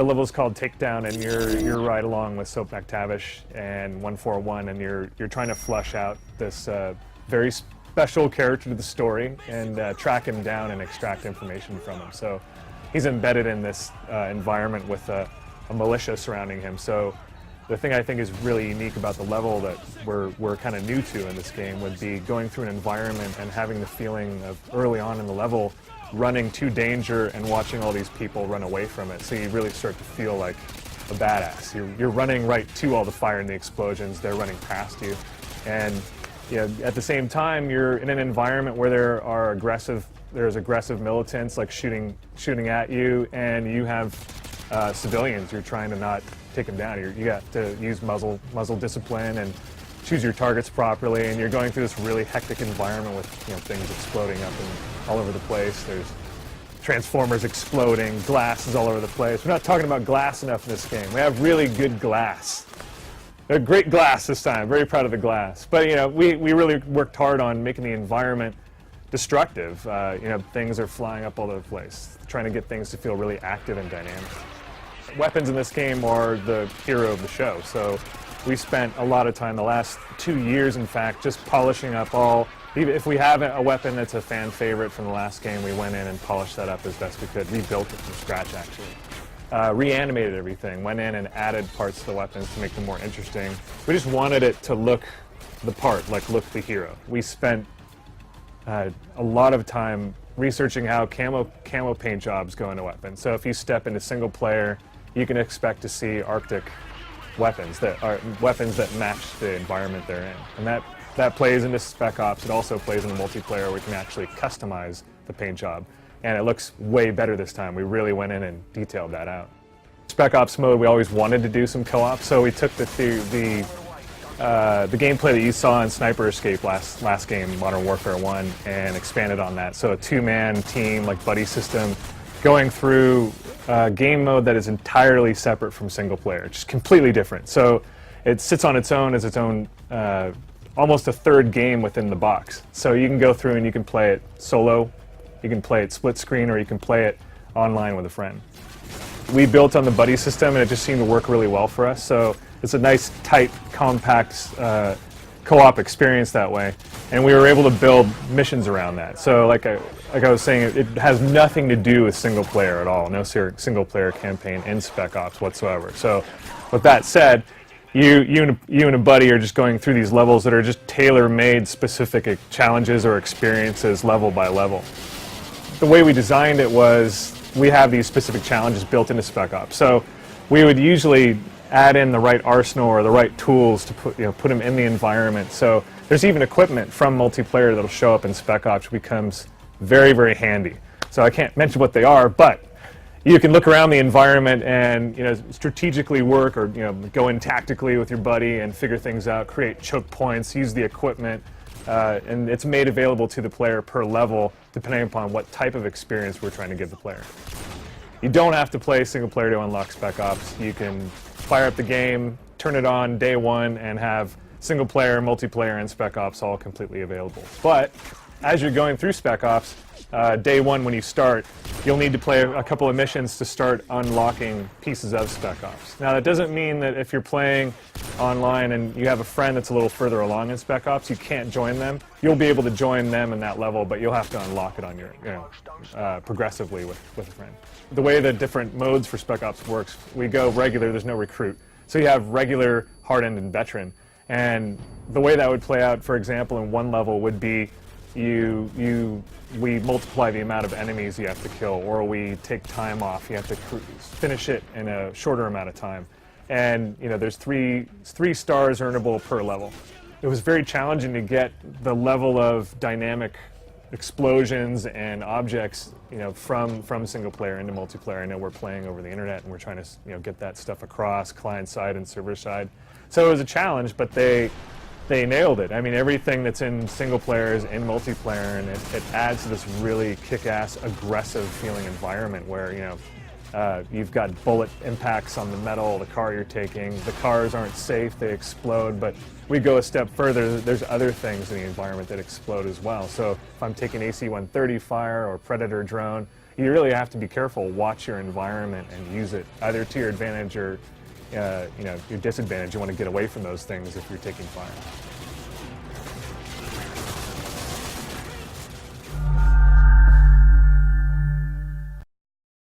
the level is called Takedown, and you're right along with Soap McTavish and 141, and you're trying to flush out this very special character to the story and track him down and extract information from him. So he's embedded in this environment with a militia surrounding him. So the thing I think is really unique about the level that we're kind of new to in this game would be going through an environment and having the feeling of early on in the level running to danger and watching all these people run away from it. So you really start to feel like a badass. You're running right to all the fire and the explosions. They're running past you. And at the same time, you're in an environment where there's aggressive militants like shooting at you, and you have civilians you're trying to not take them down. You got to use muzzle discipline and choose your targets properly, and you're going through this really hectic environment with things exploding up and all over the place. There's transformers exploding, glass is all over the place. We're not talking about glass enough in this game. We have really good glass. They're great glass this time. Very proud of the glass. But we really worked hard on making the environment destructive. Things are flying up all over the place, trying to get things to feel really active and dynamic. Weapons in this game are the hero of the show. So we spent a lot of time, the last 2 years in fact, just polishing up even if we have a weapon that's a fan favorite from the last game, we went in and polished that up as best we could, rebuilt it from scratch actually. Reanimated everything, went in and added parts to the weapons to make them more interesting. We just wanted it to look the part, like look the hero. We spent a lot of time researching how camo paint jobs go into weapons. So if you step into single player, you can expect to see Arctic weapons that match the environment they're in. And that plays into Spec Ops. It also plays into multiplayer where you can actually customize the paint job. And it looks way better this time. We really went in and detailed that out. Spec Ops mode, we always wanted to do some co-op, so we took the gameplay that you saw in Sniper Escape last game, Modern Warfare 1, and expanded on that. So a two-man team, like buddy system, going through a game mode that is entirely separate from single player, just completely different. So it sits on its own as its own, almost a third game within the box. So you can go through and you can play it solo, you can play it split screen, or you can play it online with a friend. We built on the buddy system, and it just seemed to work really well for us. So it's a nice, tight, compact co-op experience that way, and we were able to build missions around that. So like I was saying, it has nothing to do with single player at all. No single player campaign in Spec Ops whatsoever. So with that said, you and a buddy are just going through these levels that are just tailor-made specific challenges or experiences level by level. The way we designed it was we have these specific challenges built into Spec Ops. So we would usually add in the right arsenal or the right tools to put them in the environment. So there's even equipment from multiplayer that'll show up in Spec Ops, which becomes very, very handy. So I can't mention what they are, but you can look around the environment and strategically work, or go in tactically with your buddy and figure things out, create choke points, use the equipment, and it's made available to the player per level depending upon what type of experience we're trying to give the player. You don't have to play single player to unlock Spec Ops. You can fire up the game, turn it on day one, and have single player, multiplayer, and Spec Ops all completely available. But as you're going through Spec Ops, day one when you start, you'll need to play a couple of missions to start unlocking pieces of Spec Ops. Now that doesn't mean that if you're playing online and you have a friend that's a little further along in Spec Ops, you can't join them. You'll be able to join them in that level, but you'll have to unlock it on your, progressively with a friend. The way the different modes for Spec Ops works, we go regular, there's no recruit. So you have regular, hardened, and veteran. And the way that would play out, for example, in one level would be we multiply the amount of enemies you have to kill, or we take time off. You have to finish it in a shorter amount of time. And there's three stars earnable per level. It was very challenging to get the level of dynamic explosions and objects, from single player into multiplayer. I know we're playing over the internet and we're trying to, get that stuff across client side and server side. So it was a challenge, but they nailed it. I mean, everything that's in single player is in multiplayer, and it adds to this really kick-ass, aggressive feeling environment where, you've got bullet impacts on the metal, the car you're taking. The cars aren't safe, they explode, but we go a step further, there's other things in the environment that explode as well. So if I'm taking AC-130 fire or Predator drone, you really have to be careful, watch your environment, and use it either to your advantage or your disadvantage. You want to get away from those things if you're taking fire.